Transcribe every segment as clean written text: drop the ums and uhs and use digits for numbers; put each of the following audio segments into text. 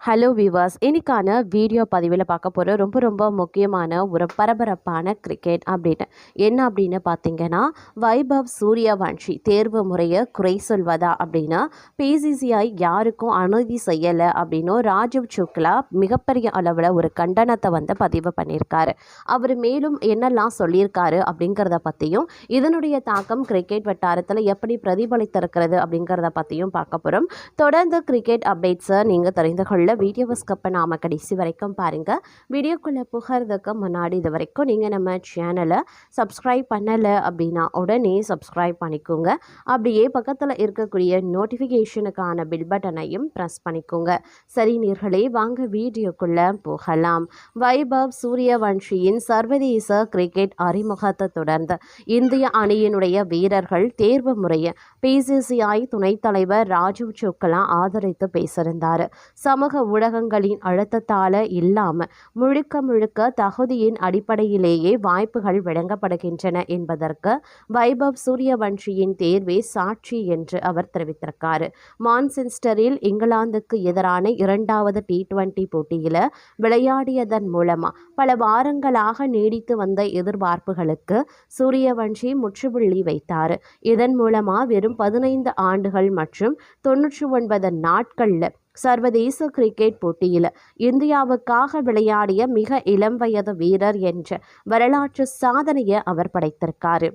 Hello viewers, இன்னைக்கான video பதிவில் பார்க்க போகிற ரொம்ப முக்கியமான ஒரு பரபரப்பான கிரிக்கெட் அப்டேட் என்ன அப்படின்னு பார்த்தீங்கன்னா, வைபவ் சூரியவன்ஷி தேர்வு முறையை குறை சொல்வதா அப்படின்னு பிசிசிஐ யாருக்கும் அனுமதி செய்யலை அப்படின்னு ராஜீவ் சுக்லா மிகப்பெரிய அளவில் ஒரு கண்டனத்தை பதிவு பண்ணியிருக்காரு. அவர் மேலும் என்னெல்லாம் சொல்லியிருக்காரு அப்படிங்கிறத பற்றியும் இதனுடைய தாக்கம் கிரிக்கெட் வட்டாரத்தில் எப்படி பிரதிபலித்திருக்கிறது அப்படிங்கிறத பற்றியும் பார்க்க போகிறோம். தொடர்ந்து கிரிக்கெட் அப்டேட்ஸை நீங்கள் தெரிந்து கொள்ள வீடியோவை ஸ்கிப் பண்ணாமல் கடைசி வரைக்கும் பாருங்கள். வீடியோக்குள்ளே புகிறதுக்கு முன்னாடி இது வரைக்கும் நீங்கள் நம்ம சேனலை சப்ஸ்கிரைப் பண்ணலை அப்படின்னா உடனே சப்ஸ்கிரைப் பண்ணிக்கோங்க. அப்படியே பக்கத்தில் இருக்கக்கூடிய நோட்டிஃபிகேஷனுக்கான பில் பட்டனையும் ப்ரெஸ் பண்ணிக்கோங்க. சரி நேர்களே, வாங்க வீடியோக்குள்ளே போகலாம். வைபவ் சூரியவன்ஷியின் சர்வதேச கிரிக்கெட் அறிமுகத்தை தொடர்ந்து இந்திய அணியினுடைய வீரர்கள் தேர்வு முறையை பிசிசிஐ துணைத் தலைவர் ராஜீவ் சுக்லா ஆதரித்து பேசியிருந்தார். சமூக ஊடகங்களின் அழுத்தத்தால் இல்லாமல் முழுக்க தகுதியின் அடிப்படையிலேயே வாய்ப்புகள் வழங்கப்படுகின்றன என்பதற்கு வைபவ் சூரியவன்ஷியின் தேர்வே சாட்சி என்று அவர் தெரிவித்திருக்கார். மான்செஸ்டரில் இங்கிலாந்துக்கு எதிரான 2வது T20 போட்டியில் விளையாடியதன் மூலமாக பல வாரங்களாக நீடித்து வந்த எதிர்பார்ப்புகளுக்கு சூரியவன்ஷி முற்றுப்புள்ளி வைத்தார். இதன் மூலமாக வெறும் 15 ஆண்டுகள் மற்றும் 99 நாட்களில் சர்வதேச கிரிக்கெட் போட்டியில் இந்தியாவுக்காக விளையாடிய மிக இளம் வயது வீரர் என்ற வரலாற்று சாதனையை அவர் படைத்திருக்காரு.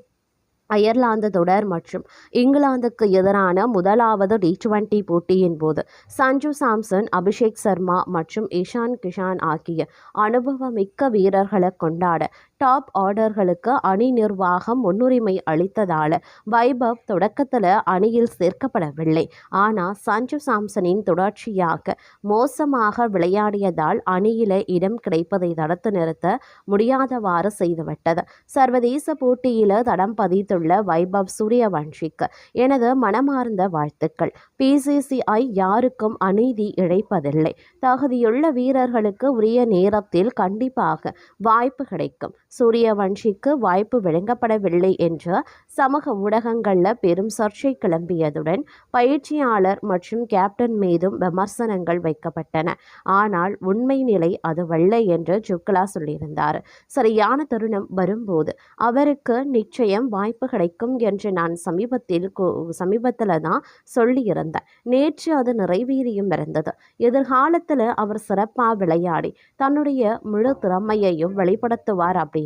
அயர்லாந்து தொடர் மற்றும் இங்கிலாந்துக்கு எதிரான முதலாவது T20 போட்டியின் போது சஞ்சு சாம்சன், அபிஷேக் சர்மா மற்றும் இஷான் கிஷான் ஆகிய அனுபவமிக்க வீரர்களை கொண்டாட டாப் ஆர்டர்களுக்கு அணி நிர்வாகம் முன்னுரிமை அளித்ததால் வைபவ் தொடக்கத்தில் அணியில் சேர்க்கப்படவில்லை. ஆனால் சஞ்சு சாம்சனின் தொடர்ச்சியாக மோசமாக விளையாடியதால் அணியில் இடம் கிடைப்பதை தடுத்து நிறுத்த முடியாதவாறு செய்துவிட்டது. சர்வதேச போட்டியில் தடம் பதித்துள்ள வைபவ் சூரியவன்ஷிக்கு எனது மனமார்ந்த வாழ்த்துக்கள். பிசிசிஐ யாருக்கும் அநீதி இழைப்பதில்லை. தகுதியுள்ள வீரர்களுக்கு உரிய நேரத்தில் கண்டிப்பாக வாய்ப்பு கிடைக்கும். சூரியவன்ஷிக்கு வாய்ப்பு வழங்கப்படவில்லை என்று சமூக ஊடகங்களில் பெரும் சர்ச்சை கிளம்பியதுடன் பயிற்சியாளர் மற்றும் கேப்டன் மீதும் விமர்சனங்கள் வைக்கப்பட்டன. ஆனால் உண்மை நிலை அதுவல்ல என்று சுக்லா சொல்லியிருந்தார். சரியான தருணம் வரும்போது அவருக்கு நிச்சயம் வாய்ப்பு கிடைக்கும் என்று நான் சமீபத்தில் தான் சொல்லியிருந்தேன். நேற்று அது நிறைவேறியும் இருந்தது. எதிர்காலத்தில் அவர் சிறப்பாக விளையாடி தன்னுடைய முழு திறமையையும் வெளிப்படுத்துவார் அப்படின்னு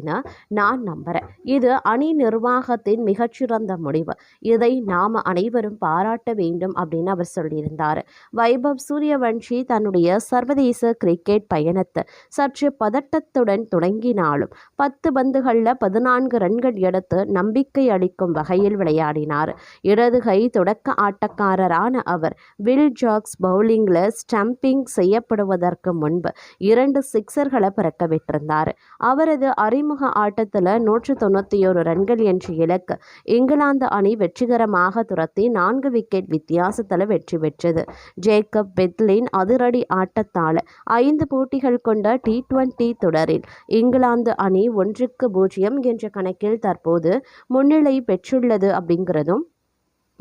நான் நம்புறேன். இது அணி நிர்வாகத்தின் மிகச்சிறந்த முடிவு. இதை நாம அனைவரும் பாராட்ட வேண்டும் அப்படின்னு அவர் சொல்லியிருந்தார். வைபவ் சூரியவன்ஷி தன்னுடைய சர்வதேச கிரிக்கெட் பயணத்தை சற்று பதட்டத்துடன் தொடங்கினாலும் 10 பந்துகளில் 14 ரன்கள் எடுத்து நம்பிக்கை அளிக்கும் வகையில் விளையாடினார். இடது கை தொடக்க ஆட்டக்காரரான அவர் வில் ஜாக்ஸ் பவுலிங்கில் ஸ்டம்பிங் செய்யப்படுவதற்கு முன்பு 2 சிக்சர்களை பிறக்க விட்டிருந்தார். அவரது அறிமுக ஆட்டத்தில் 191 ரன்கள் என்ற இலக்கு இங்கிலாந்து அணி வெற்றிகரமாக துரத்தி 4 விக்கெட் வித்தியாசத்தில் வெற்றி பெற்றது. ஜேக்கப் பெத்லின் அதிரடி ஆட்டத்தால் 5 போட்டிகள் கொண்ட T20 தொடரில் இங்கிலாந்து அணி 1-0 என்ற கணக்கில் தற்போது முன்னிலை பெற்றுள்ளது அப்படிங்கிறதும்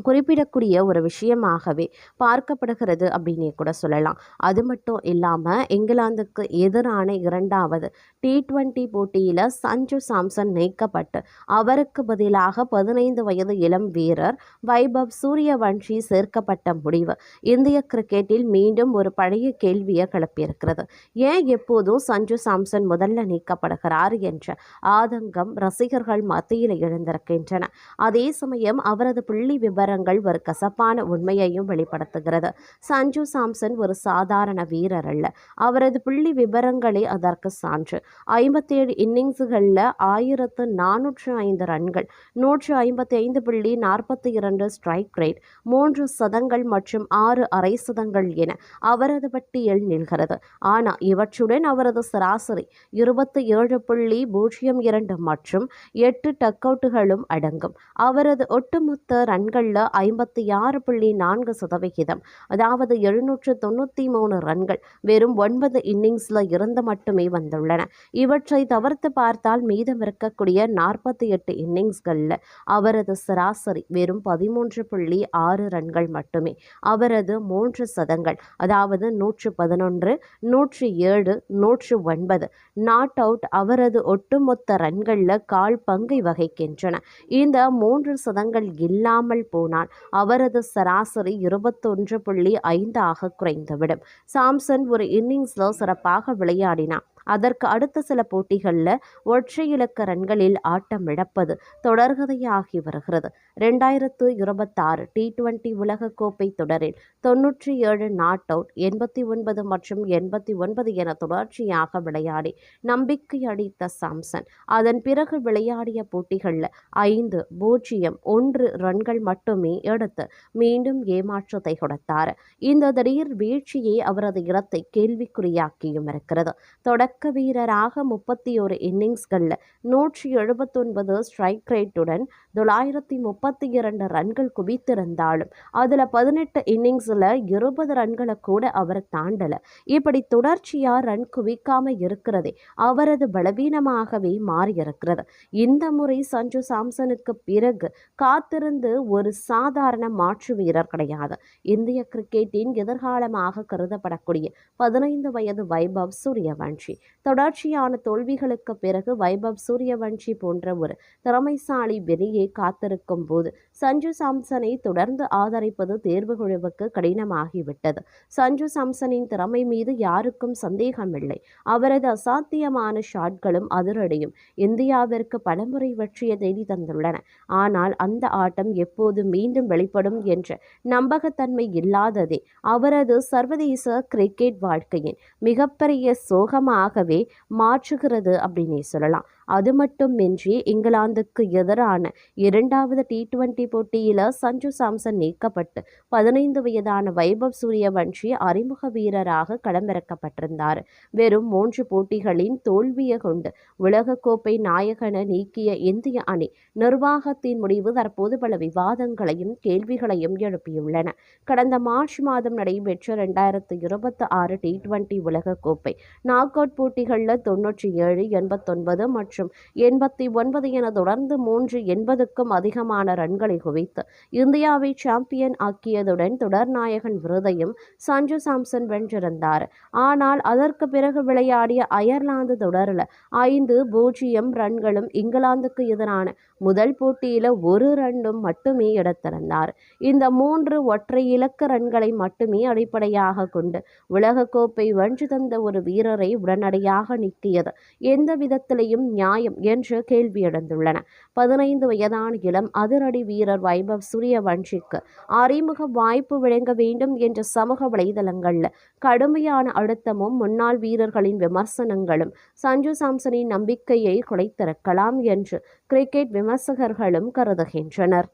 குறிப்பிடக்கூடிய ஒரு விஷயமாகவே பார்க்கப்படுகிறது அப்படின்னே கூட சொல்லலாம். அது மட்டும் இல்லாமல் இங்கிலாந்துக்கு எதிரான 2வது T20 போட்டியில் சஞ்சு சாம்சன் நீக்கப்பட்டு அவருக்கு பதிலாக 15 வயது இளம் வீரர் வைபவ் சூரியவன்ஷி சேர்க்கப்பட்ட முடிவு இந்திய கிரிக்கெட்டில் மீண்டும் ஒரு பழைய கேள்வியை கிளப்பியிருக்கிறது. ஏன் எப்போதும் சஞ்சு சாம்சன் முதல்ல நீக்கப்படுகிறார் என்ற ஆதங்கம் ரசிகர்கள் மத்தியில் எழுந்திருக்கின்றன. அதே சமயம் அவரது புள்ளி விபரங்கள் ஒரு கசப்பான உண்மையையும் வெளிப்படுத்துகிறது. சஞ்சு சாம்சன் ஒரு சாதாரண வீரர் அல்ல. அவரது புள்ளி விபரங்களே அதற்கு சான்று. 57 இன்னிங்ஸ்களில் 1405 ரன்கள், 155.42 ஸ்ட்ரைக் ரேட், 3 சதங்கள் மற்றும் 6 அரை சதங்கள் என அவரது பட்டியல் நிகழ்கிறது. ஆனால் இவற்றுடன் அவரது சராசரி 27.02 மற்றும் 8 டக் அவுட்டுகளும் அடங்கும். அவரது ஒட்டுமொத்த ரன்களில் 56.4%, அதாவது 793 ரன்கள் வெறும் 9 இன்னிங்ஸ்ல இருந்து மட்டுமே வந்துள்ளன. இவற்றை தவிர்த்து பார்த்தால் மீதம் இருக்கக்கூடிய 48 இன்னிங்ஸ்கள்ல அவரது சராசரி வெறும் 13.6 ரன்கள் மட்டுமே. அவரது 3 சதங்கள், அதாவது 111, 107, 109 நாட் அவுட் அவரது ஒட்டுமொத்த ரன்கள்ல கால் பங்கை வகிக்கின்றன. இந்த 3 சதங்கள் இல்லாமல் போனால் அவரது சராசரி 21.5 குறைந்துவிடும். சாம்சன் ஒரு இன்னிங்ஸ்ல சிறப்பாக விளையாடினார். அதற்கு அடுத்த சில போட்டிகளில் ஒற்றை இலக்க ரன்களில் ஆட்டமிழப்பது தொடர்கதையாகி வருகிறது. 2026 T20 உலகக்கோப்பை தொடரில் 97 நாட் அவுட், 89 மற்றும் 89 என தொடர்ச்சியாக விளையாடி நம்பிக்கை அளித்த சாம்சன் அதன் பிறகு விளையாடிய போட்டிகளில் 5, 0, 1 ரன்கள் மட்டுமே எடுத்து மீண்டும் ஏமாற்றத்தை கொடுத்தார். இந்த திடீர் வீழ்ச்சியை அவரது இடத்தை கேள்விக்குறியாக்கியும் இருக்கிறது. தொடக்க வீரராக 31 இன்னிங்ஸ்களில் 179 ஸ்ட்ரைக் ரேட்டுடன் 932 ரன்கள் குவித்திருந்தாலும் அதில் 18 இன்னிங்ஸில் 20 ரன்களை கூட அவர் தாண்டல. இப்படி தொடர்ச்சியா ரன் குவிக்காம இருக்கிறதே அவரது பலவீனமாகவே மாறியிருக்கிறது. இந்த முறை சஞ்சு சாம்சனுக்கு பிறகு காத்திருந்து ஒரு சாதாரண மாற்று வீரர் கிடையாது. இந்திய கிரிக்கெட்டின் எதிர்காலமாக கருதப்படக்கூடிய 15 வயது வைபவ் சூரியவன்ஷி. தொடர்ச்சியான தோல்விகளுக்கு பிறகு வைபவ் சூரியவன்ஷி போன்ற ஒரு திறமைசாலி வெளியே காத்திருக்கும் போது சஞ்சு சாம்சனை தொடர்ந்து ஆதரிப்பது தேர்வுக்குழுவுக்கு கடினமாகிவிட்டது. சஞ்சு சாம்சனின் திறமை மீது யாருக்கும் சந்தேகமில்லை. அவரது அசாத்தியமான ஷாட்களும் அதிரடியும் இந்தியாவிற்கு பலமுறை வெற்றியை தேடி தந்துள்ளன. ஆனால் அந்த ஆட்டம் எப்போது மீண்டும் வெளிப்படும் என்ற நம்பகத்தன்மை இல்லாததே அவரது சர்வதேச கிரிக்கெட் வாழ்க்கையின் மிகப்பெரிய சோகமாகவே மாற்றுகிறது அப்படின்னே சொல்லலாம். அது மட்டுமின்றி இங்கிலாந்துக்கு எதிரான 2வது T20 போட்டியில் சஞ்சு சாம்சன் நீக்கப்பட்டு 15 வயதான வைபவ் சூரியவன்ஷி அறிமுக வீரராக களமிறக்கப்பட்டிருந்தார். வெறும் 3 போட்டிகளின் தோல்வியை கொண்டு உலகக்கோப்பை நாயகனை நீக்கிய இந்திய அணி நிர்வாகத்தின் முடிவு தற்போது பல விவாதங்களையும் கேள்விகளையும் எழுப்பியுள்ளன. கடந்த மார்ச் மாதம் நடைபெற்ற 2026 T20 உலகக்கோப்பை நாக் அவுட் போட்டிகளில் 97, 89 மற்றும் 89 என தொடர்ந்து 380க்கும் அதிகமான ரன்களை குவித்து இந்தியாவை சாம்பியன் ஆக்கியதுடன் தொடர் நாயகன் விருதையும் சஞ்சு சாம்சன் வென்றிருந்தார். ஆனால் அதற்கு பிறகு விளையாடிய அயர்லாந்து தொடரில் 5, 0 ரன்களும் இங்கிலாந்துக்கு எதிரான முதல் போட்டியில் 1 ரன்னும் மட்டுமே எடுத்திருந்தார். இந்த 3 ஒற்றை இலக்க ரன்களை மட்டுமே அடிப்படையாக கொண்டு உலகக்கோப்பை வென்று தந்த ஒரு வீரரை உடனடியாக நீக்கியது எந்த விதத்திலையும் நியாயம் என்று கேள்வி எழுந்துள்ளன. 15 வயதான இளம் அதிரடி வீரர் வைபவ் சூரியவன்ஷிக்கு அறிமுக வாய்ப்பு வழங்க வேண்டும் என்ற சமூக வலைதளங்களில் கடுமையான அழுத்தமும் முன்னாள் வீரர்களின் விமர்சனங்களும் சஞ்சு சாம்சனின் நம்பிக்கையை குலைத்திருக்கலாம் என்று கிரிக்கெட் விமர்சகர்களும் கருதுகின்றனர்.